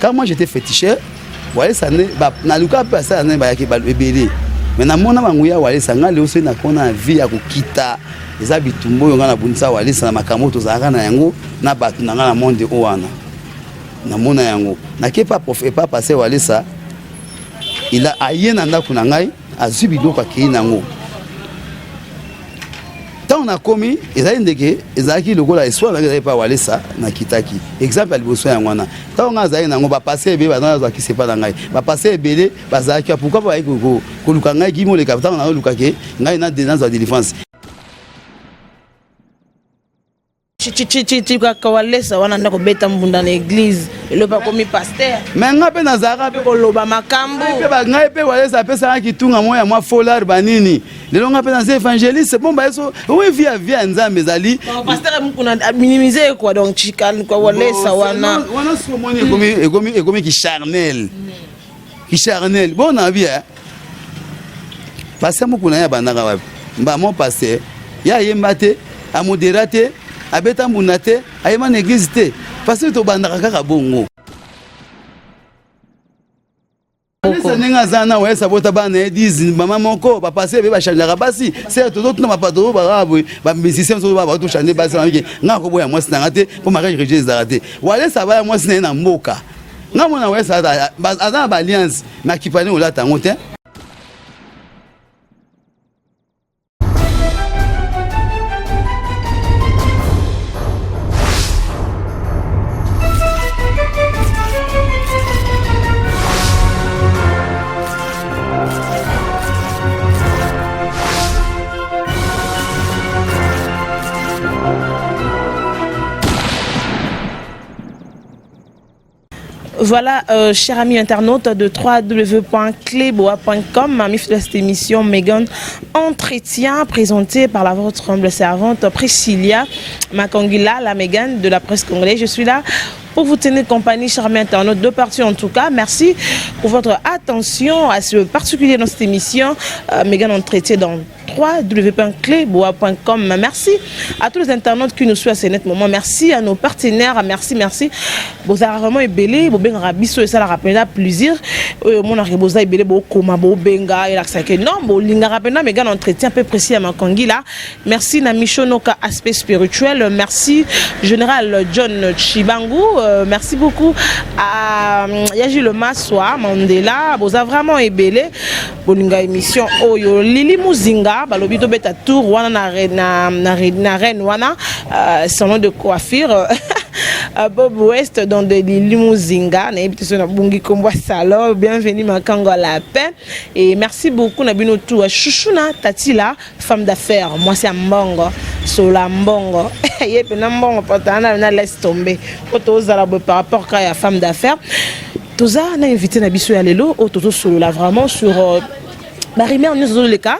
quand moi j'étais féticheur Walesa ne na luka pe ça na ba yaki ba ebele mais na mona banguya Walesa ngale oso na kona vie ya kokita eza bitumbo yonga na bunisa Walesa na makamoto zaka na yango na batu na ngana monde owana na mona yango na ke pas prof et pas passer Walesa il a ayena ndako na ngai azubi doka ki nango tant on a commis ezali ndeke ezaki lokola espoir na ezali pa Walesa na kitaki exemple ya liboso ya ngwana tant on a zali nango ba passer ebe ba na ki sepa na ngai ba passer ebele bazaki pourquoi ba ko luka ngai ki mo le capitaine na luka ke ngai na dénance de défense Chichi kwa Walesa wana ndako beta mbunda na église le pas comme pasteur mais ngape na zara pe koloba makambo pe ba ngai pe Walesa pesa ki tunga moya mwa folar banini lelo ngape na évangéliste bon ba eso oui via nzambe zali pasteur mukuna minimiser quoi donc chikal kwa Walesa wana sio moni egomi ki charnel bon na bien pasteur mukuna ya bandaka wapi mba mon pasteur ya yembate a modératé abeta mbunate ayema na église te parce que to bandaka kaka bongo Walesa nenga zana Walesa bota bana edizi mama moko ba passer be ba chanjaka basi c'est tout autre na pato ba ba musicien so ba to changer basi na nga ko boya mwasi na ngate pour mariage religieuse zarate Walesa ba mwasi na mboka nga mona Walesa azana ba alliance na kipani olata ngote Voilà, chers amis internautes de www.cleboa.com, ami de cette émission Megan Entretien, présentée par la votre humble servante Priscilla Makangila, la Megan de la presse congolaise. Je suis là pour vous tenir compagnie, chers amis internautes, de partout en tout cas. Merci pour votre attention à ce particulier dans cette émission Megan Entretien dans www.cleboa.com. Merci à tous les internautes qui nous suivent à ce net moment. Merci à nos partenaires. Merci. Vous avez vraiment ébélé. Vous avez rabisso et ça la rappelle plaisir. Mon arribosa ébélé beau koma beau benga et la saké non beau linga rappelle mais gars entretien peu précis à Makangi là. Merci na Michonoka aspect spirituel. Merci général John Chibangu. Merci beaucoup à Yaji le Maswa Mandela. Vous avez vraiment ébélé. Bolinga émission Oyo Lili Muzinga. Balobi to beta tour wana na reine wana salon de coiffure Bob West dans de Limuzinga na ebitiso na bungi kombo salon. Bienvenue Makango la paix et merci beaucoup na bino tout chouchouna Tatila femme d'affaires moi c'est mbongo sola mbongo yepe na mbongo patana na laisse tomber auto za par rapport à femme d'affaires toza na invité na biso ya lelo auto solo là vraiment sur Marimère nous sommes les cas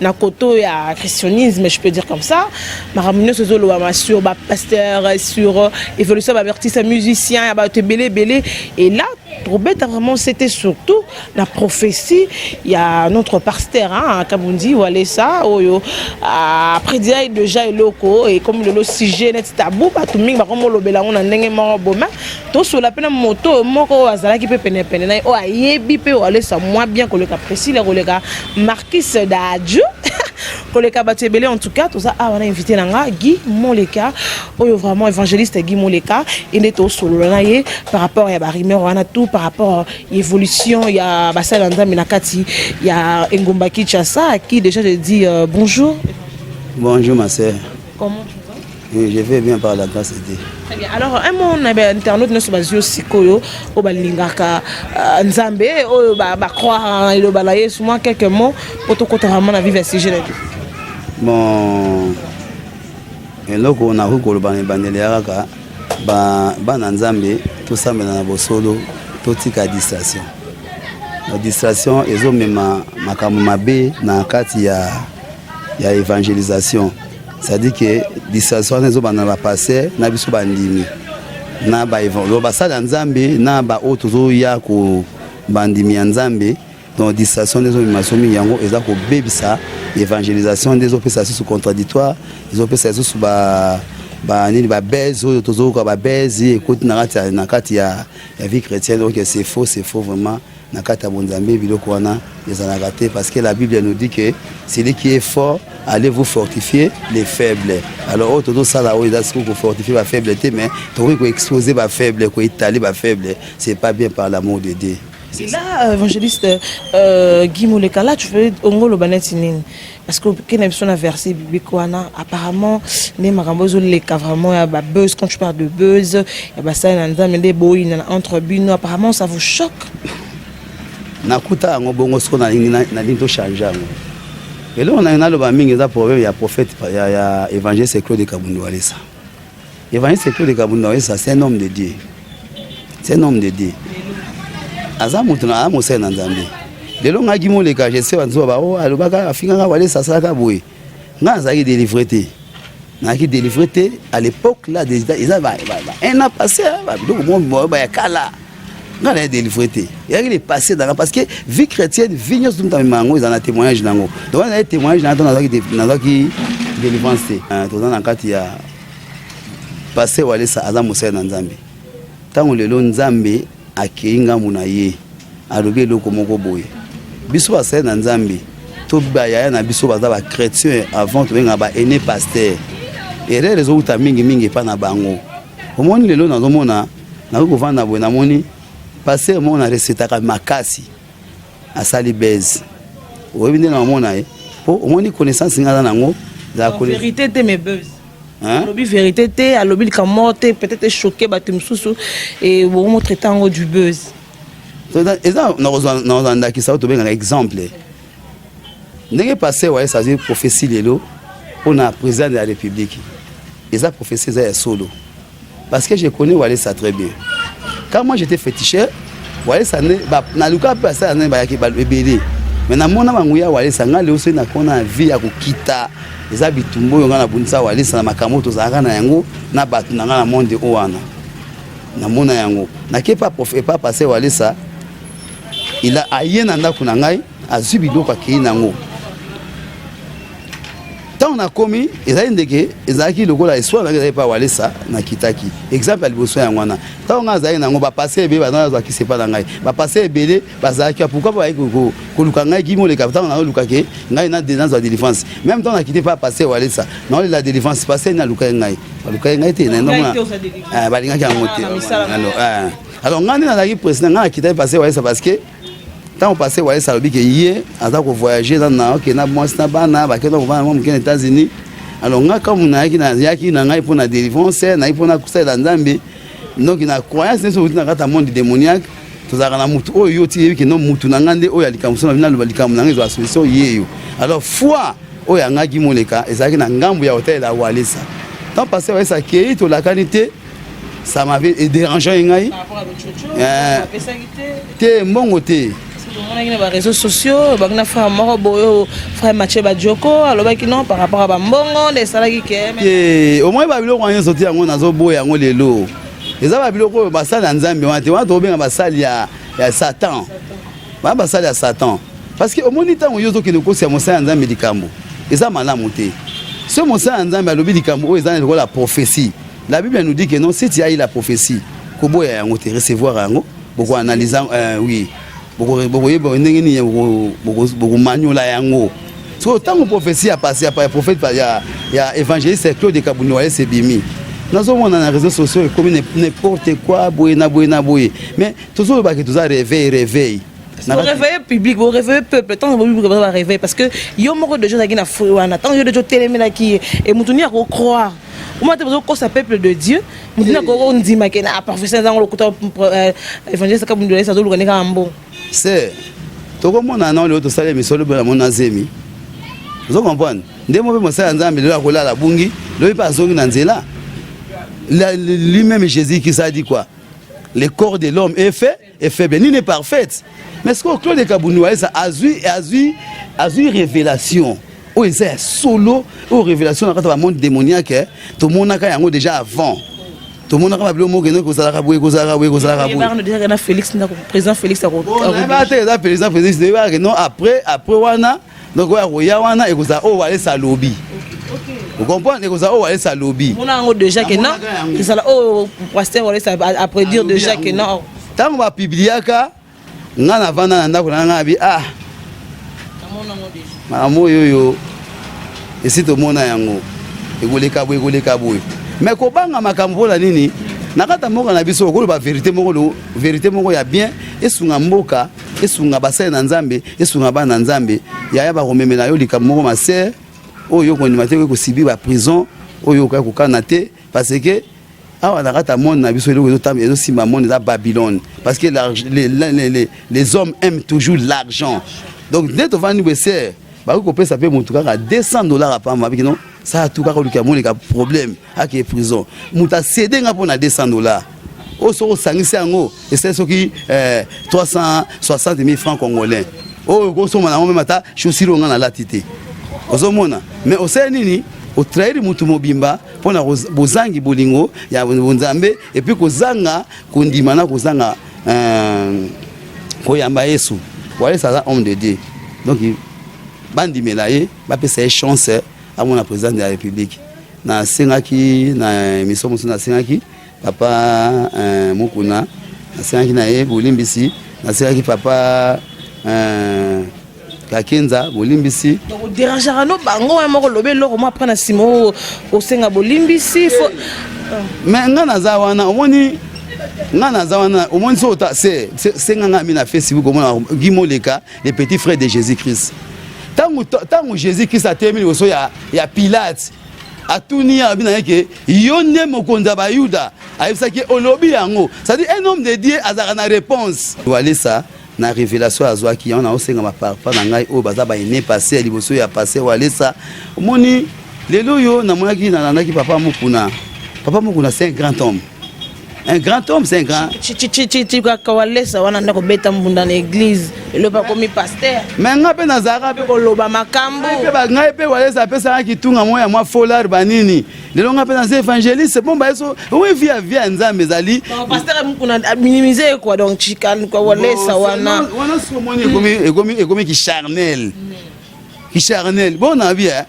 na koto ya christianisme je peux dire comme ça Marimère nous sommes sur pasteur sur évolution artiste musicien ya ba te belé et là Robert vraiment c'était surtout la prophétie il y a notre pasteur hein Kabundi Walesa oyo après dire déjà eloko et comme le sujet net tabou ba tout mingi ba comme lobela on ndenge moko boma to sur la pena moto moko azala ki pe pene na o ayebi pe Walesa moi bien que le cas précis le relega Marquis d'Adjou Koleka Batebele en tout cas tout ça on a invité nanga Guy Moleka oyo vraiment évangéliste Guy Moleka et neto solo naie par rapport à Barimero on a tout par rapport à l'évolution il y a Basala Ndambi Nakati il y a Ngomba Kichasa à qui déjà je dis bonjour. Bonjour ma sœur. Comment tu vas? Je vais bien par la grâce de Dieu. Très bien. Alors un mot internaute ne se base aussi koyo au balingaka Nzambe o ba croire et le balayer sur moi quelques mots pour te côté vraiment la vivre si je l'ai dit. Bon eloko on a ko ba bandele yaka ba Nzambe tout ça na bosolo to tika distraction. La distraction ezo mema makamu mabe na kati ya évangélisation. C'est-à-dire que distraction ezo bana ba passer na biso bandimi na ba évangélisation ba sala Nzambe na ba otozo ya ko bandimi ya Nzambe donc distraction ezo mema somi yango eza ko bebisa évangélisation des opérations sous contradictoire des opérations sous ba ba nini ba base tozo ko ba base écoute na kati ya vie chrétienne donc c'est faux vraiment na kati ya bonzambe biloko wana ezana raté parce que la Bible nous dit que celui qui est fort allez vous fortifier les faibles. Alors tout ça là où il a ce qu'on fortifier les faibles mais tu ko exposer les faibles ko étaler les faibles c'est pas bien par l'amour de Dieu. Et là, évangéliste Guy Moleka, là tu fais Ongolo Banetinin. Parce que quand on a versé biblique, apparemment, les marambozo les cas vraiment, il y a buzz, quand tu parles de buzz, il y a ça, il y a des boys, il y a entre bino, apparemment ça vous choque. Nakuta ngobongo sko na linto changer. Et là on a un problème, il y a problème, il y a prophète, il y a évangéliste Claude Kabundo Alessa. Évangéliste Claude Kabundo Alessa, c'est un homme de Dieu. C'est un homme de Dieu. Azamutuna amose na Nzambe lelo ngaki moleka je sais banzo ba o alobaka afinganga wale sasaka boye nga zaki délivré à l'époque là déjà ils avaient un an passé donc mon ba kala nga la délivré il est passé dans parce que vie chrétienne vignos tout dans mango ils en a témoignage nango donc on a témoignage dans zaki délivrance to dans kati ya passé wale sa azamose na Nzambe tango lelo Nzambe akinga munaye alobi eloko moko boye biso basali na Nzambe to bayaya na biso baza ba chrétien avant to benga ba aîné pasteur et les réseaux uta mingi pa na bango omoni lelo nazomona na ko vanda boye na moni pasteur mona recetaka makasi asali base oyebi nde na mona po omoni connaissance ngala nango za ko vérité te mes buzz. Alobi vérité te alobi kamote peut-être choqué batumsusu et bon traiter en du buzz. Et ça dans un qui ça to benga exemple. Ndenge passé ouais ça dit prophétie lelo on a président de la République. Et ça prophétie ça solo. Parce que je connais Wale ça très bien. Quand moi j'étais féticheur, Wale ça na luka passer na ba ki ba ebele. Mais na mona banguya Wale ça ngale aussi na kona vie ya kokita. Eza bitumbo yonga na bunisa Wale ça na makamoto zaka na yango na batu na na monde owana. Na mona yango. Na ke pas passer Wale ça. Il a ayena ndako na ngai azubido kwa ki nango. Tant on a commis ezaki ezaki lokola eswa na pas Wale ça na kitaki. Exemple aliboso ya ngwana. Tant on a zayi nango ba passer ebe ba na ki sepa na ngai. Ba passer ebele ba zaki pourquoi ba ko luka ngai Guy Moleka tant on a luka ke ngai na défense de défense. Même temps on a quitté pas passer Wale ça. Non la défense passer na luka ngai. Ba luka ngai te na ndona. Ba linga ki amote. Alors ngani na zaki président ngai quitté passer Wale ça parce que tant on passait Wale ça lobi que hier aza ko voyager dans na OK na moi na bana ba ke no va mo mkene États-Unis alors nga comme na yaki na ngai pour na délivrance na pour na kusala Nzambe donc na croyance ne so na kata monde démoniaque tozaka na mutu oyo ti que non mutu na ngande oyo alikamuso na likamu na ngezo solution yeyo alors foi oyo nga Guy Moleka ezaki na ngambu ya hôtel la Wale ça tant passé Wale ça qui to la qualité ça m'avait dérangé ngai te mbongo te on a les réseaux sociaux, on a fait un morobo, frère Mathieu Badjoko, alors non par rapport à Bambongo, les salariés qui aiment. Au moins Babylone on a sorti en Nazobo et en Lelo. Les Babylone ko basal en Zambie, on a trouvé un basal ya Satan. Ba basal ya Satan. Parce que au moins temps on yozo que le kosi amosa en Zambie dikambo. Et ça m'a monté. Ce mosa en Zambie lobi dikambo, ils ont la prophétie. La Bible nous dit que non, si tu as eu la prophétie, kobo ya yango te recevoir yango, beaucoup analysant oui. Beaucoup maniola yango. So tant que prophétie a passé après prophète il y a évangéliste Claude Kabundo Wale c'est bimi. Nous avons dans les réseaux sociaux comme n'importe quoi boye. Mais toujours ba que tout ça réveil. Vous réveillez public, vous réveillez peuple, tant que vous réveillez parce que yo moko de gens qui na fouana, tant yo de gens télémena qui et mutuni à croire. Moi tu veux que peuple de Dieu, mutuni à ko ndima ke na professeur dans le côté évangéliste Kabundo Wale ça zo luka neka mbo. C'est tout comme on a non le tout ça mais solo ba mon azemi. Vous comprenez? Ndemo be mosa Nzambe le akola la bungi, le pas zongi na nzela. Lui-même Jésus qui ça dit quoi? Le corps de l'homme est fait et faible, ni n'est parfaite. Mais ce que Claude Kabundo Wale ça a eu révélation. Oh c'est solo ou révélation dans le monde démoniaque, tout le monde a yango déjà avant. Tout le monde a parlé au mot que nous Félix président Félix président Félix non après wana donc wana et ça oh Wale ça lobby Vous comprenez que ça ouais ça lobby. On a déjà que non. C'est ça oh pasteur ouais ça après dire déjà que non. Tant va publier ka ngana vana nda ko nga bi ah. Mamo yo. Et si to mona yango egoleka boy. Mais ko banga makambo la nini nakata moko na biso ko ba vérité moko ya bien esunga mboka esunga basai na nzambe esunga bana nzambe ya ba komemela yo likambo moko maser oyo ko ndimate ko sibi ba prison oyo ko kana te parce que awa nakata monde na biso eloko ezotambe ezosimba monde za Babylone parce que les hommes aiment toujours l'argent donc dès to vani beser ba ko pesa pe mutuka ka $200 apamba bikino ça tout ka ko luka problème ak prison muta cédé nga pona $200 au so sangisi yango et c'est ce qui 360 000 francs congolais oh ko so mana même ata chaussure nga na latité ozomona mais osé nini o trahir mutu mobimba pona bozangi bolingo ya bonzambe et puis kozanga kondimana kozanga koyamba Yesu voilà ça homme de Dieu donc bandi melaye ba pesa chance à mon président de la République na sengaki na émission na sengaki papa Mukuna na sengaki na ye bolimbisi na sengaki papa Kakenza bolimbisi donc dérangera no bango moko lobe loko mo prendre simo au senga bolimbisi mais ngana za wana omoni ngana za wana omoni so ta c'est nganga mi na Facebook omona Gimoleka les petits frères de Jésus-Christ tango Jésus-Christ a terminé au so ya Pilate atuni abina yake yonde mokonza ba Yuda aibsaki olobi yango ça dit un homme de Dieu azaka na réponse voilà ça na révélation azwaki on a osenga ma papa na ngai o baza ba ine passé liboso ya passé voilà ça moni lelo yo na monaki na nandaki papa Mukuna c'est un grand homme. Un grand homme, c'est un grand. Tu kawalesa wana ndako beta mbunda na église le pas comme pasteur. Mais ngape na zara pe koloba makambo. Pe ngai pe walesa pesa kitunga moya mwa folar banini. Lelo ngape na évangéliste c'est bon ba eso oui via nzambe zali. Pasteur mukuna minimiser quoi donc chikan kwa walesa wana. Wana somoni ekomi ki charnel. Ki charnel. Bon na bien.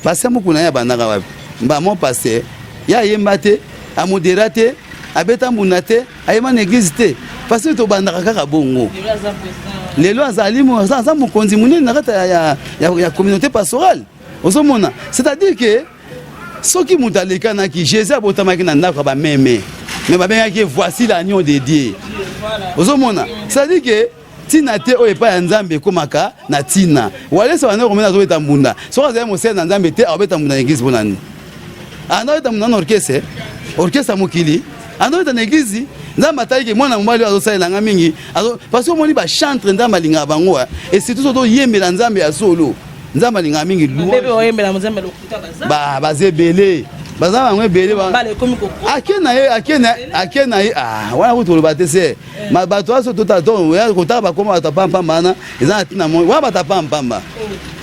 Pasteur mukuna ya banaka wapi. Mba mon pasteur ya yembate a modératé a beta munate a yema l'église te parce que to bandaka kaka bongo lelo azali mo ça mo konzi munene na kata ya communauté pastorale osomona c'est-à-dire que soki mutaleka na ki Jésus abotamaki na ndako ba meme mais ba bengaki voici l'agneau de Dieu osomona c'est-à-dire que tina te oye pa ya nzambe komaka na tina wale so wana komena zo beta mbunda so azali mo se na nzambe te abeta mbunda na église bonani ando beta mbunda na orchestre mokili ando beta na église nzambe ataki mwana mobali azosalela mingi parce que moni ba chantre nzambe alinga bango et surtout soto yembela nzambe ya solo nzambe alinga mingi bebe oyembela nzambe lokuta baza bazebele baza bango ebele akena ye wana kutoloba te se bato aso totato kotaka bakoma bato apampambana eza na ntina moi wana bato apampamba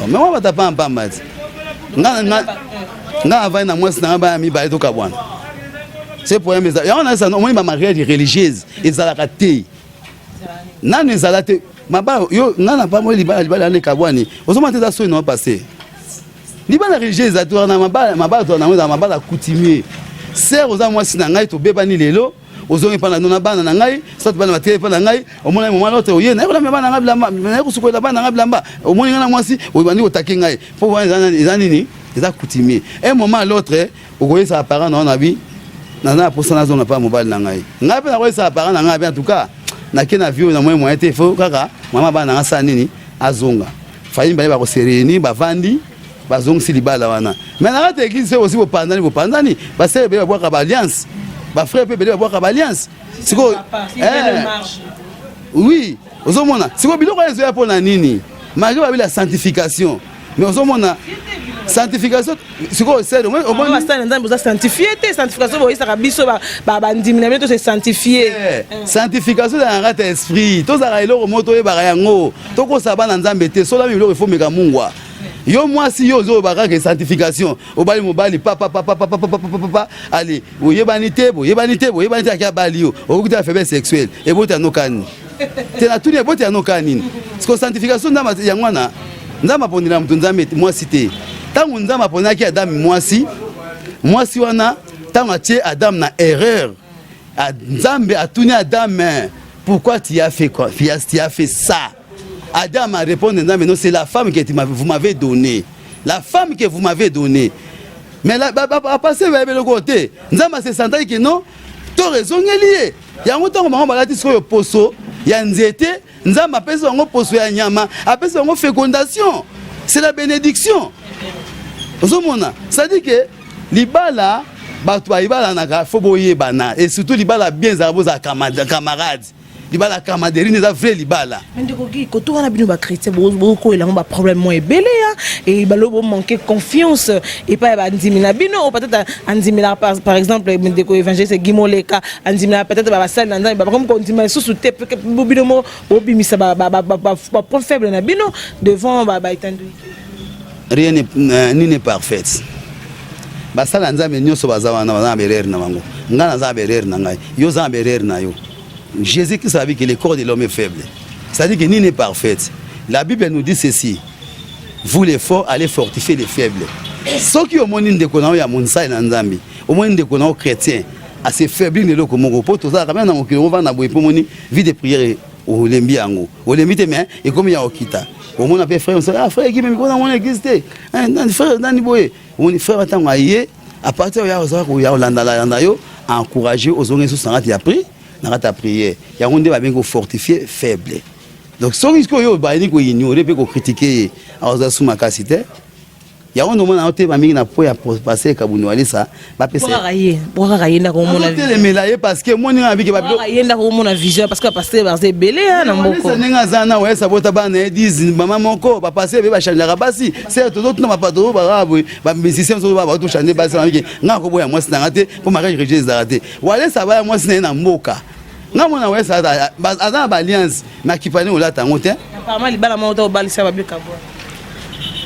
mais wana bato apampamba ti nga avai na mwasi nanga baya mibale tokabwana c'est pour aimer ça yango na ça omoni ba mariage religieuse ezalaka te nanu ezala te mabala yo ngana pa mo libala ne kabwani ozoma te za so ino passé libala religieuse atura na mabala to na mabala coutumier ser oza mwasi na ngai to bebani lelo ozongi pa na nona bana na ngai so to bana matele pa na ngai omona moment l'autre oye na ko bana ngai blamba na ko sukola bana ngai blamba omoni ngana mwasi oyebandi otaki ngai po wana eza nini eza coutumier un moment l'autre okoyesa parent na bi na pour ça na zona pa mobile na ngai ngai pe na koyesa parent na ngai en tout cas na kena vio na moyen te fo kaka mama bana nga sa nini azonga fayi bale ba ko sereni ba vandi bazong si libala wana mais na rate église c'est aussi bopandani ba se be ba ka alliance ba frère pe be ba ka alliance siko oui ozomona siko biloko ezo ya pona nini mario ba bila sanctification mais ozomona sanctification siko c'est au moins on va nzambe za sanctifier te sanctification bo isaka biso ba ndimina meto se sanctifier sanctification dans rate esprit to za eloko moto e ba yango to ko sabana nzambe te so la biloko ifo meka mungwa yo mwasi yo zo baka ke sanctification obali mobali papa allez boyebani te akia bali yo okuta faiblesse sexuelle et bota nokani te na tuni bota nokani parce que sanctification ndama yangwana ndama pondina mtu nzambe mwasi te Tango nzambe aponaki Adam mwasi wana tango atie Adam na erreur. Nzambe a tourné Adam, pourquoi tu as fait quoi? Tu as fait ça. Adam a répondu, non, c'est la femme que vous m'avez donnée. La femme que vous m'avez donnée. Mais là, passer vers le côté. Nzamba se sentait que non, tu as raison, lié. Il y a un temps où on va dire que poso, il y a un zété, Nzamba appelle ça un poso ya nyama, appelle ça une fécondation. C'est la bénédiction. Ça dit que l'ibala, et surtout l'ibala bien zaboza camarades. Libala camaraderie n'est pas vrai libala. Mais quand on a bien chrétien, beaucoup il a un problème moins belé et il va manquer confiance et pas andimina bino peut-être andimina par exemple mais de évangile c'est Gimoleka andimina peut-être ba sal nanda ba comme on dit mais sous te bino mo obimisa ba point faible na bino devant ba étendu. Rien n'est parfait. Basala nzambe nyoso bazawana na berere na bango. Ngana za berere na ngai. Yo za berere na yo. Jésus-Christ savait que le corps de l'homme est faible. C'est-à-dire que ni n'est parfaite. La Bible nous dit ceci. Vous les forts, allez fortifier les faibles. Ceux qui ont monné de connaître ya monsa na nzambi, au moins de connaître chrétien, à se faiblir ne le comme repos tout ça quand même on va na boy pour moni vie de prière au lembi ango. Au lembi te mais et comme ya okita. Au moins appelle frère on dit ah frère qui me connaît mon église te. Hein frère dans boy. On frère attend aye à partir ya Olanda yo encourager aux gens sous sangat ya pris. Dans ta prière, il y a un débat bien fortifié faible. Donc, ce risque que vous avez ignoré, vous critiquer à Ozasu Makasite, il y a un moment où vous avez passer Kabounou Ali ça. Pour railler, parce que moi, je vision parce que passer c'est belé na moko. Zana ouais ça bota bana disent maman moko va passer va changer la basi. C'est tout autre na pas trop barabu, ba musicien so ba tout changer basi na ko boya moi c'est raté pour mariage religieuse raté. Wale ça va moi c'est na mboka. Na mona ouais ça azana ba alliance na kipani ola tango te. Apparemment libala mo to balisa ba bikabo.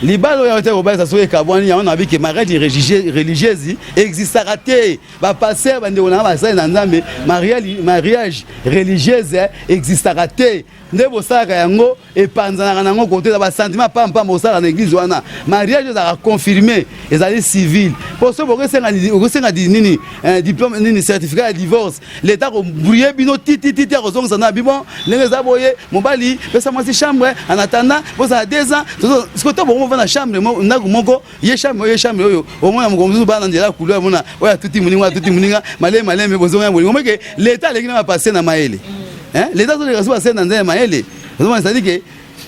Libalo ya hotel obasa so ekabwani ya on a vu que mariage religieuse existera te ba passer bande on a ba ça na nzambe mariage religieuse existera te ndebo saka yango epanzana nango côté ba sentiment pampa mosala na église wana mariage za confirmer ezali civil pour ce boke senga nini diplôme nini certificat de divorce l'état ko brouiller bino titi kozonga na bibon ndenge za boye mobali pesa moi chambre en attendant pour ça 2 ans ce que to bon va na chambre ndako moko ye chambre oyo au moins mokomuzu ba na ndela couleur mona oya tuti muninga maleme bozonga muninga meke l'état leki na passer na maele hein l'état to les passer na ndema maele donc ça dit que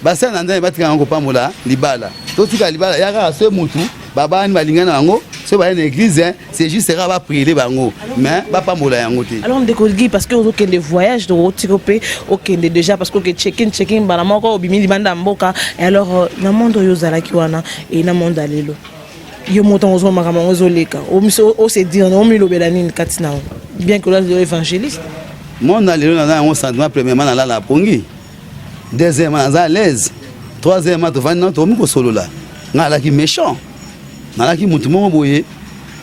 bassin na ndema batika ngo pambola libala to tika libala yaka se mutu baba ni balingana ngo so ba na église c'est juste sera ba prier bango mais ba pambola yango te. Alors on décolgue parce que aucun des voyages de Rotikopé aucun des déjà parce que check-in bana moko obimi libanda mboka et alors na monde yozala kiwana et na monde alelo yo moto ozo makama ozo leka o se dire no mi lobela nini katina bien que là l'évangéliste monde alelo na on sentiment premièrement na la pongi deuxièmement na l'aise troisièmement to va non to mi ko solo là na la qui méchant na ki mutu mo boye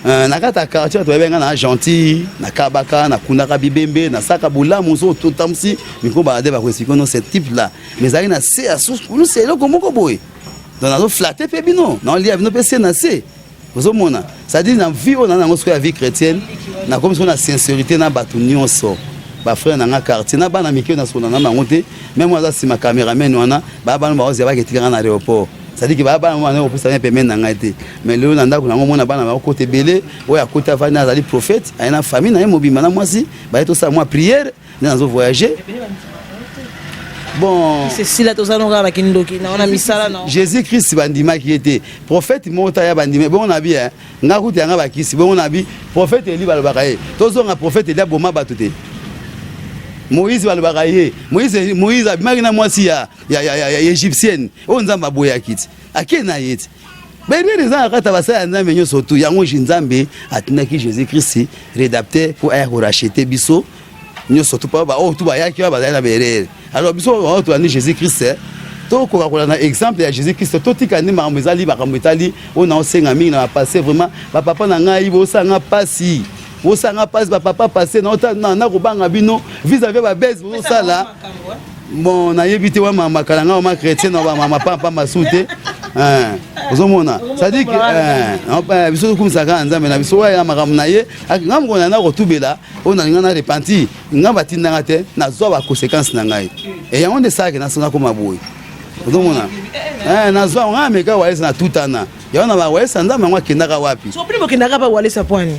na kata quartier to benga na gentil na kabaka na kunaka bibembe na saka bulamu so to tamsi miko ba de ba ko sikono ce type là mais ali na c'est asus nous c'est le comme ko boye dans na flatter pe bino na li bino pe c'est na c'est vous mona ça dit na vie on a ngo so vie chrétienne na comme so na sincérité na batu nyonso ba frère na nga quartier na bana mikio na sona na ngote même moi ça si ma caméraman wana ba bana ba ozi ba ketika na aéroport. C'est-à-dire que baba mwana ko pusa pe mena ngate mais le nanda ko ngomona bana ba côté belé oya côté avana azali prophète ayana famille na mobima na mwasi ba to ça moi prière nazo voyager bon c'est si la to ça no kala kindoki na ona misala non Jésus Christ bandima qui était prophète mota ya bandima bon na bien nga kuti nga ba kisi bon na bi prophète eli ba ba kae to zo nga prophète eli boma batute Moïse va le barayer. Moïse a bien na mwasi ya égyptienne. On nzamba boya kiti. Akena yeti. Ben les gens akata basa nzambe nyo sotu yango nzambe atinaki Jésus Christ rédacteur pour racheter biso. Nyo sotu pa ba o tu ba yaki ba na berere. Alors biso o tu ani Jésus Christ. To ko ka na exemple ya Jésus Christ to tikani makamezali bakamwetali on a osenga mingi na passer vraiment ba papa na ngai bo sanga pasi. Vous savez pas papa passer na robanga bino vis-à-vis ba base vous ça là bon na yebité wa mama kalanga wa chrétien na ba mama papa masute ozomona c'est-à-dire que biso kumisaka nzambe na biso ya makambo na ye nga mokona na kotubela oyo nalinga na repentir nga batindanga te nazwa ba conséquence na ngai et yango nde salaki nasonga koma boye ozomona nazwa nga ameka walesa na tutana yango na bawalesa nzambe yango akendaka wapi so pili bokendaka bawalesa pwani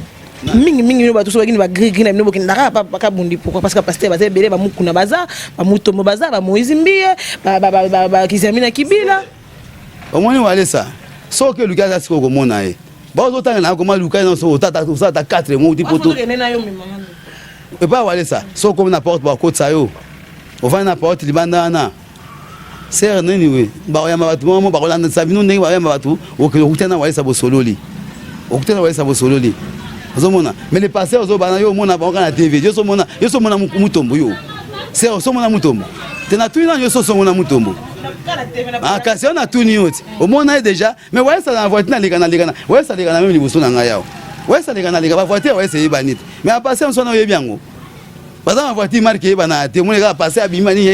mingi no bato so bakini ba gris na bino bokendaka pa bundi pourquoi parce que pasteur baza belé ba mukuna baza ba mutombo baza ba Moïse Mbie ba Kizamina Kibila omoni walesa so ke luka za siko komona ye ba ozotanga na koma luka na so tata 4 mois ti poto e ba walesa so comme na porte ba kotsa yo ovana na porte libanda na ser nini we ba ya mabatu mo ba kolanda sabino ndenge ba ya mabatu okutana walesa bosololi okutana walesa bosololi ozomona mais les pasteurs ozobana yo mona ba na TV yo so mona mutombo yo ser so mona mutombo tena tuina yo so mona mutombo kasi on a tout nioti au monde est déjà mais ouais ça dans la voiture ouais ça les gars même niveau son nga yao ouais ça les gars la voiture ouais c'est banit mais à passer on son yo bien go parce que la voiture marqué bana témoin les gars passer abimani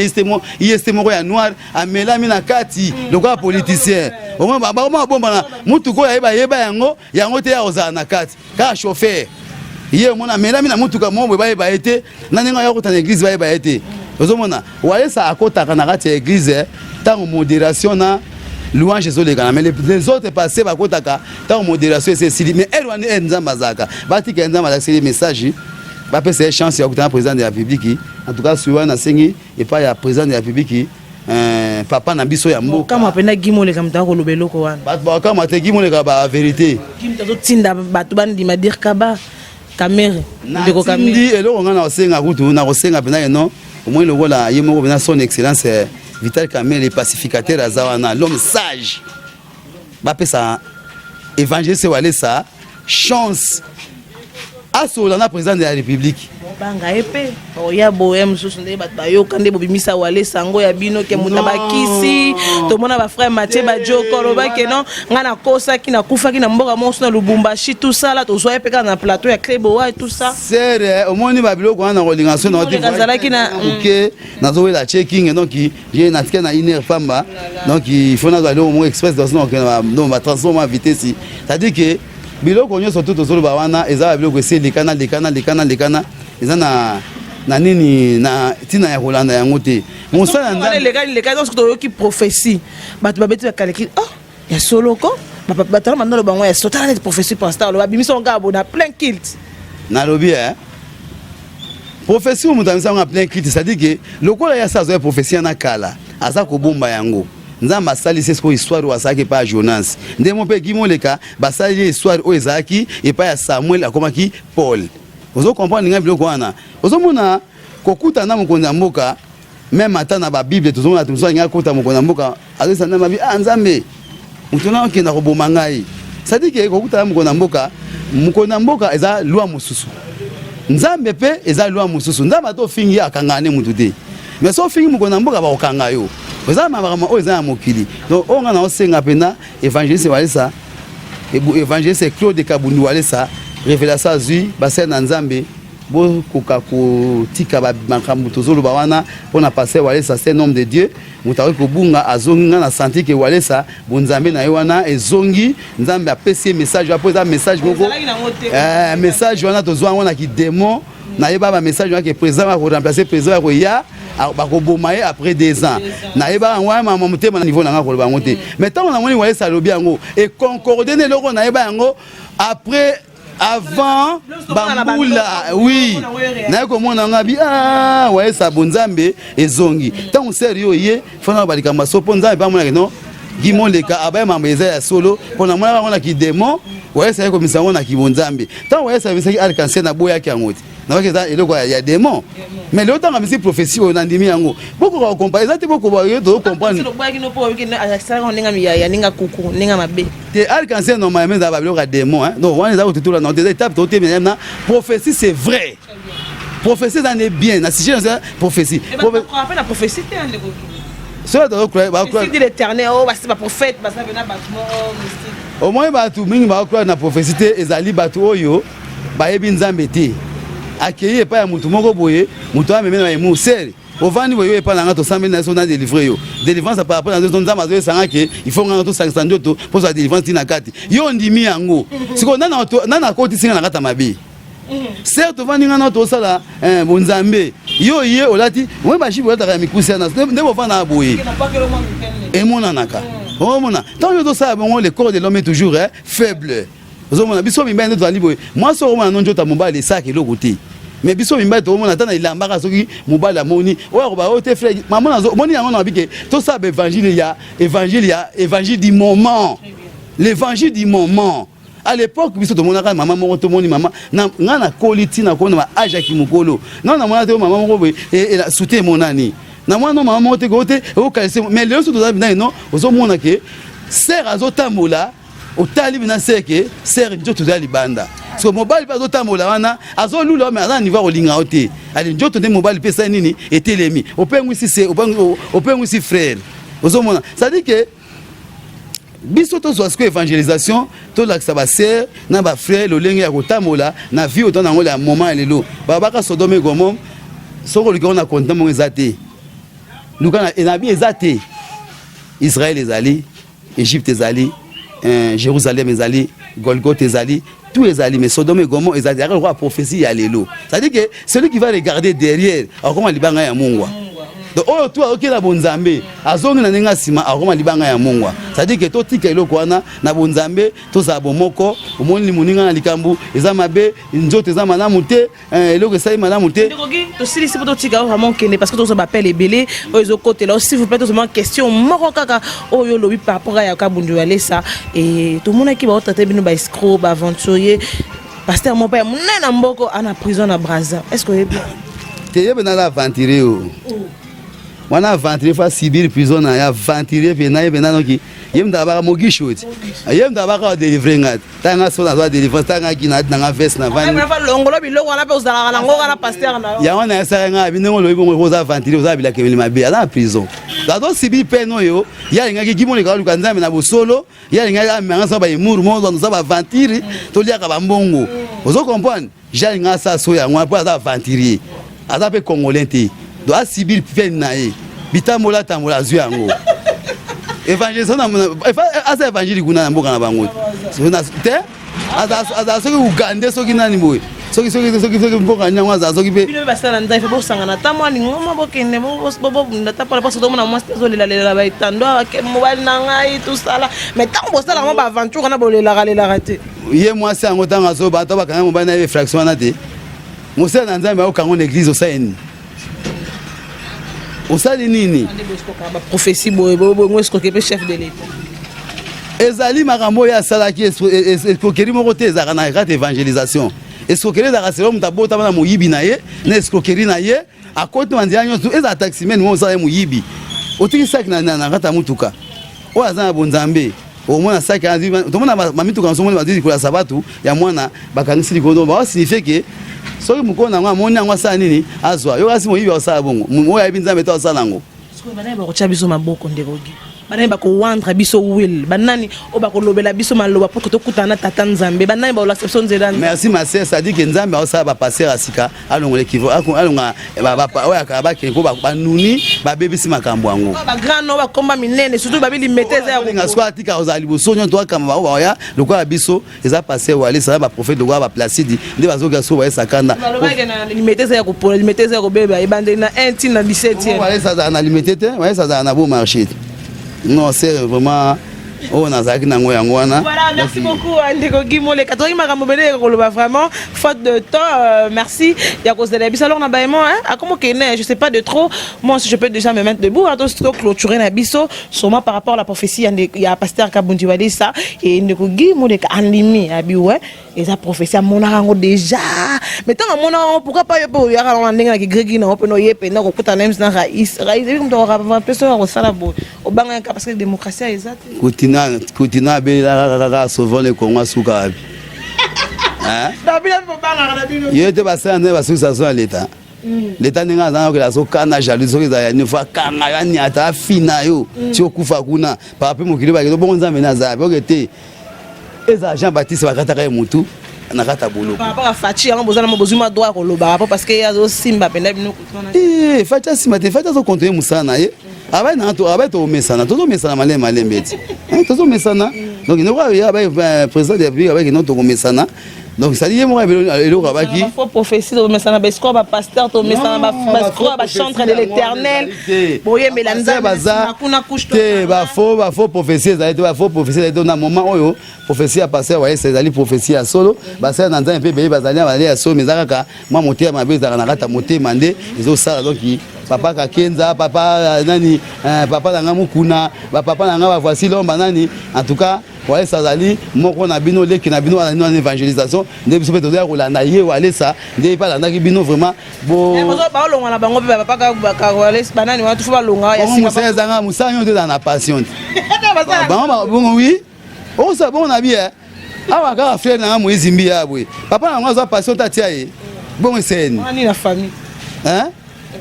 yestemo ya noir amela mina kati le gars politicien au moins ba bomba na mutu ko yeba yango te ya oza na kati ka chauffeur ye mona amela mina mutu ka mombo ba yeba été naninga ya ko ta église ba yeba été ozomona wale ça akotaka na kati ya église tant modération na louange zo les mais les autres passés ba kotaka tant modération c'est si mais elwani nzamba zaka batika nzamba za c'est message ba pese chance ya kutana président de la République en tout cas suwa na sengi et pas ya président de la République papa na biso ya mboka kama penda gimole kama mtako lobeloko wana ba kama te gimole ka ba vérité kimtazo tinda batu bandi madir kaba kamere ndeko kamere ndi eloko ngana osenga kutu na kosenga pena non au moins le voilà yemo bena son excellence Vital Kamerhe le pacificateur azawana l'homme sage ba pesa évangéliste walesa chance asola na président de la République banga epe oya bohem susu nde bato bayoka nde bobimisa walesa ngo ya bino ke mutabakisi tomona ba frère Mathieu Badioko lobaki non ngana kosaki na kufaki na mboka moso na Lubumbashi tout ça là tozwa epeka na plateau ya Kleboa et tout ça c'est omoni ba biloko na kolingaso na kazalaki na OK nazo la checking donc j'ai na tika na iner famba donc il faut na aller au moins express dans non va transformer vitesse c'est-à-dire que biloko nyo surtout tozolo ba wana eza biloko ese lekana eza na nini na tina ya kolanda yango te mosala nzambe lekana donc toyoki prophétie bato babeti bakaleki oh ya soloko batala mandolo bango ya sotala net prophétie pasteur lo babimisa ngabo na plein kilt na lobi prophétie mutamisa nga plein kilt c'est-à-dire que lokola ya sa zo prophétie na kala aza ko bomba yango nzamba sali c'est ko histoire wa saki pa Jonas ndemo pe gimoleka basali histoire o ezaki et pa ya Samuel akomaki Paul ozo comprendre nga biloko wana ozo mona kokuta na mokonza mboka même ata na ba bible tozomona tumso nga kota mokonza mboka azesa na mabi nzambe mutuna okenda ko boma ngai sadiki kokuta na mokonza mboka eza loi mususu nzambe pe eza loi mususu nzamba to fingi akangane mutu te mais so fingi mokonza mboka ba okanga yo eza mamakama o eza ya mokili donc onga na osenga pena évangéliste walesa évangéliste Claude Kabundu walesa révélation azui bassin na nzambe bo koka ko tika ba makambo tozolo ba wana pona passer walesa c'est nom de Dieu mutawe ko bunga azongi na santi ke walesa bonzambe na wana ezongi nzambe apesi message apoza message moko message wana tozwa wana ki démon na yeba ba message wana ke président va remplacer président ko ya bakobomaye après 2 ans na yeba ngwa mama mutema na niveau na ngakolo bango te mais tant on a moni walesa lobi yango et concordé ne loko na yeba yango après avant bambula oui na ko mona ngabi ouais ça bonzambe ezongi tant sérieux yé fona balikamba so ponza ba mona no gimoleka abaya mambo eza ya solo pona mona ngona ki démon ouais ça ko misango na ki bonzambe tant ouais ça misaki arc-en-ciel na boya ki ngoti na wakeza eloko ya démon mais le temps ngami prophétie on andimi yango boko ko comparer ça te boko ba yo to comprendre le boya ki no po ki akisala ko ninga ya ninga kuku ninga mabe te arc-en-ciel non mais za ba biloko ya démon hein donc on les a tout là dans des étapes to te maintenant prophétie c'est vrai prophétie ça n'est bien na sujet ça prophétie la prophétie te ande ko ça doit croire ba croire c'est l'éternel oh c'est pas prophète parce que na bâtiment mystique au moins ba tout mingi ba croire na prophétie ezali batu oyo ba yebi nzambe te akeye pa ya mutu moko boye mutu ameme na emu seri au vandi voyez pas na to 100 000 na so na délivrer yo délivrance par rapport à zo nzamba zo sanga ke il faut ngana to 500 ndoto pour sa délivrance tina kati yo ndimi yango siko nana koti singa na kata mabe certes vandi ngana to sala bonzambe yo ye olati we ba shibo ta mikusi na ndebo vana boye et monanaka oh mona tant yo to ça bon le corps de l'homme est toujours faible vous mona biso mimba ndo ali boye moi so mona non jota mobali ça ke lokote mais biso mimba to mona tana ilambaka soki mobali amoni oyo ba ote frère maman nazo moni yango na bike to ça évangile du moment l'évangile du moment à l'époque biso to mona maman moko to moni maman na ngana koliti na kona ma age ki mukolo non na mona to maman moko et la soutien monani na mwana maman moko te kote o kalise mais le so to za bina non ozo mona ke sert azotambola otali bina seke sert njoto za libanda so mobile pas otambola wana azolula mais aza niveau olinga ote ali njoto nde mobile pesa nini etelemi opengwisi se opengwisi frère ozomona ça dit que biso to so évangélisation to lakisa ba sœur na ba frère lolenge ya kotambola na vie autant nango la moment lelo babaka Sodome Gomorrhe soko likona na konta mo ezate lukana enabi ezate Israël ezali Égypte ezali Jérusalem ezali Golgotha ezali tout ezali mais Sodome et Gomorrhe ezali la roi prophétie ya lelo ça dit que celui qui va regarder derrière akoma libanga ya mungwa donc oh toi OK na bonzambe azongi na ninga sima akoma libanga ya mungwa ça dit que to tika eloko wana na bonzambe to za bomoko omoni muninga na likambu eza mabe nzoto eza malamu te eloko esa malamu te to sili si poto tika vraiment kende parce que to so appelle ebele ozo côté là s'il vous plaît to seulement question moko kaka oyo lobi par rapport ya kabundu ale ça et tout monde qui va traiter bino ba escroc ba aventurier pasteur mon père munena mboko ana prison na Brazza est-ce que te yebe na la aventurer wana aventurer fa Sibir prison na ya aventurer pe na yebe na noki yem da ba mogishoti yem da ba ka délivrer ngat tanga so na zo délivrer tanga ki na nga veste na vani fa longolo biloko wana pe uzala na ngoko na pasteur na ya wana sa nga binengo lo ibongo ko za aventurer za bila kemeli mabe ala prison da do Sibir pe no yo ya nga ki kimone ka luka nzambe na bosolo ya nga manga sa ba imuru mo zo za ba aventurer to lia ka ba mbongo ozo comprendre ja nga sa so ya ngwa pa za aventurer aza pe congolais te do a Sibir pe na ye bitambola tambola zu yango évangélisation na asa évangile kuna na mboka na bango te aza soki ugande soki nani boye soki mboka nyango aza soki pe bino basala nzai fe bosangana tamwa ni ngoma bokende bobo ndata pala paso domona moi zolela ba itando ke mobile na ngai tout sala mais tant bosala mo ba aventure na bolela raté ye moi c'est ngo tanga so ba to ba kana mobile na fraction na te mosala na nzambe au kango l'église au saini osali nini prophétie boye est-ce que chef de l'état ezali makambo ya salaki escroquerie moko te ezaka na rate évangélisation escroquerie ezaka selo mutu abotama na moyibi na ye na escroquerie na ye akoti na nzela nyonso eza taximen mo osala ye moyibi otiki saki na kata mutuka oyo aza na bonzambe omona saki tomona mamituka nsomoni bazwi likolo ya sabatu ya mwana bakangisi likolo baosignifie ke soki mukolo nango amoni yango asala nini azwa yo kasi moyibi osala bongo oyo ayebi nzambe te osala yango banaye bakotya biso maboko ndekoki banaye bakowandra biso wil banani oyo bakolobela biso maloba po tokutana na tata nzambe banani baolakisa biso nzela merci ma sœur ça dit que nzambe aosala bapasser asika alongola ekivo alonga oyo akaba bakende po banuni babebisi makambo yango bagrand oyo bakomba minene surtout babilimete eza ya kolinga siko atika ozala liboso nyonso akamba bao baoya lokola biso eza passer wale sala baprofete lokola baplacide nde bazokia so bayesakanda limete eza ya kopola limete eza ya kobeba ebandeli na 1 ti na 17 wale sazala na limete te wale sazala na beau marché non c'est vraiment oh nazaki nango yango wana voilà merci beaucoup Ndeko Gimole katoki makambo bele koloba vraiment faute de temps merci ya kozela biso alors na baemo hein akomo kene je sais pas de trop moi si je peux déjà me mettre debout hein to clôturer na biso seulement par rapport à la prophétie ya pasteur Kabundi wadi ça et Ndeko Gimole ka andimi abi ouais et ça prophétie mona rango déjà mais tant mona pourquoi pas yo po ya ka ndenge na gregi na open no yepe na kokuta na msna rais comme to ra personne ko sala bo obanga parce que démocratie exact Kutina bela sauvant le Congo suka abi. Hein? Yete basa ne basu sa so l'état. L'état ninga za ko la so kana jaloux so za ne fa kanga ya ni ata fina yo. Ti okufa kuna pa pe mokili ba ke bonza mena za ba ke te. Eza Jean Baptiste bakata ka mutu. na kata boloko par rapport à Fachi on bozana mo bozuma droit ko loba parce que yazo simba penda bino kutona Fachi simba te Fachi zo continuer musana ye abai to mesana to mesana malem beti to mesana donc il ne va ya président de la République avec notre mesana donc ça dit moi le rabaki faut prophétie to mesana ba score ba pasteur to mesana ba score ba chantre de l'Éternel boye melanza baza te ba faux prophétie ça ba faux prophétie dans un moment oyo prophétie a passé ouais c'est ali prophétie à solo ba ça dans un peu pays bazali à solo mais zaka moi moté ma beza na kata moté mandé ils ont ça donc papa Kakenza papa nani papa nanga mukuna ba papa nanga ba voici l'homme nani en tout cas ouais ça zali moko na bino leki na bino na évangélisation nde biso peto ya kolanda ye wale ça nde pas landa ki bino vraiment bo ba longa na bango pe papa ka wale banani wa tufa longa ya singa musa zanga musa nyo de na passion bon oui on ça bon na bien awa ka frère na Moïse Mbia bwe papa na ngwa passion tatia ye bon c'est ni la famille hein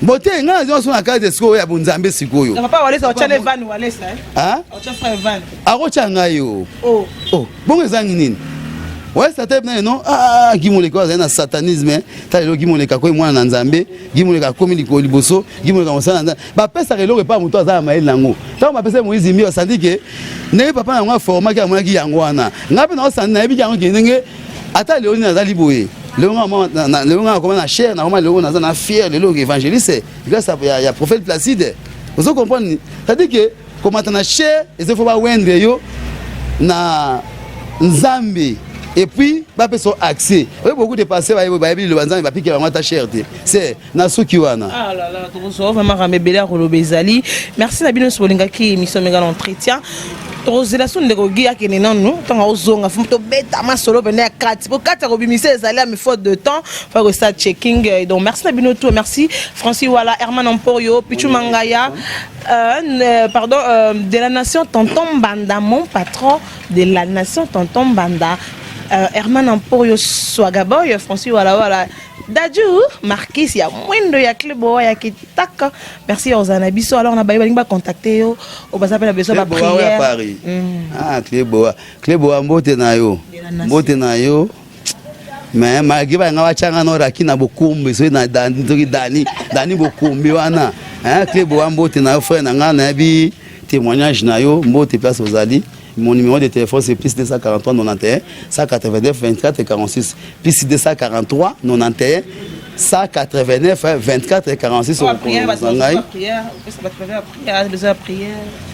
bote nga zo so na case de siko ya bunzambe sikoyo papa wale sa chane van wale sa hein ocha frère van akocha ngayo oh bon ezangi nini ouais ça tape non gimoleka za na satanisme ta lelo gimoleka ko mwana na nzambe gimoleka ko miliko liboso gimoleka mosana nzambe ba pesa lelo pa muto za mael nango ta ba pesa Moïse Mbia sandi ke ne papa na ngwa forma ki amona ki yango wana ngape na sandi na ebi yango ki ndenge ata lelo ni nazali boye le on comme na cher normalement le on a na fier le logo évangéliste grâce à ya prophète Placide vous comprenez c'est-à-dire que comment na cher et il faut pas wendre yo na nzambe et puis ba peso accès beaucoup de passés ba le banzambe ba piquer vraiment ta cherté c'est na suki wana ah là là to so vraiment ramebela rolobezali merci na bino solinga ki émission méga entretien relation de gogi akene nanu tanga ozonga fumo beta masolo bene ya kati po kati ko bimisa ezali à faute de temps faut que ça checking donc merci na bino tout merci Francis Wala Herman Emporio Pichu Mangaya pardon de la nation Tonton Banda mon patron de la nation Tonton Banda Herman Emporio Swagaboy Francis Wala Dadju Marquis ya mwendo ya Clébo ya kitaka merci Ozana biso alors on a ba contacter yo o ba s'appelle besoin ba prière Paris Clébo mbote na yo mais malgré ba ngawa changa no rakina bokumbi so na dani bokumbi wana Clébo mbote na yo frère na nga na bi témoignage na yo mbote place Ozali. Mon numéro de téléphone c'est plus 243 91 189 24 46 plus 243 91 189 24 46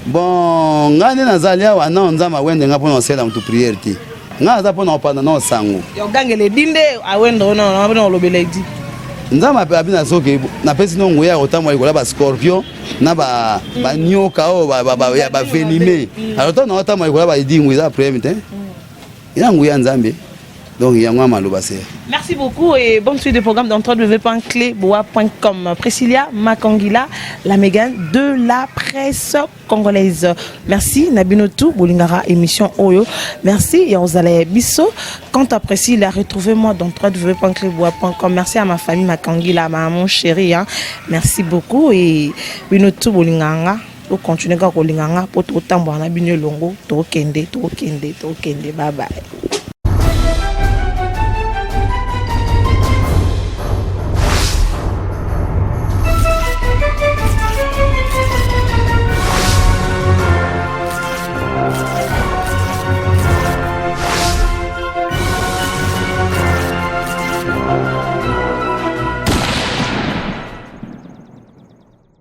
bon ngane nazali awa na nzama wende nga pona osela mutu prière ti nga za pona opanda na sango yo gangele dinde awendo na lobeledi nzama pe abina soke na pesi no ngoya otamwa ikola ba scorpion na ba nyoka o ba venimé alors to na otamwa ikola ba idingu za après mite ina ngoya nzambe donc yango maloba c'est merci beaucoup et bonne suite de programme dans www.cleboa.com Priscilla Makangila la Mégane de la presse congolaise merci Nabinotu Bolingara émission Oyo merci Yozale Bisso quant à Priscilla retrouvez-moi dans www.cleboa.com merci à ma famille Makangila maman chérie merci beaucoup et Binotu Bolinganga pour continuer à Bolinganga pour tout temps bana bino longo to kende bye bye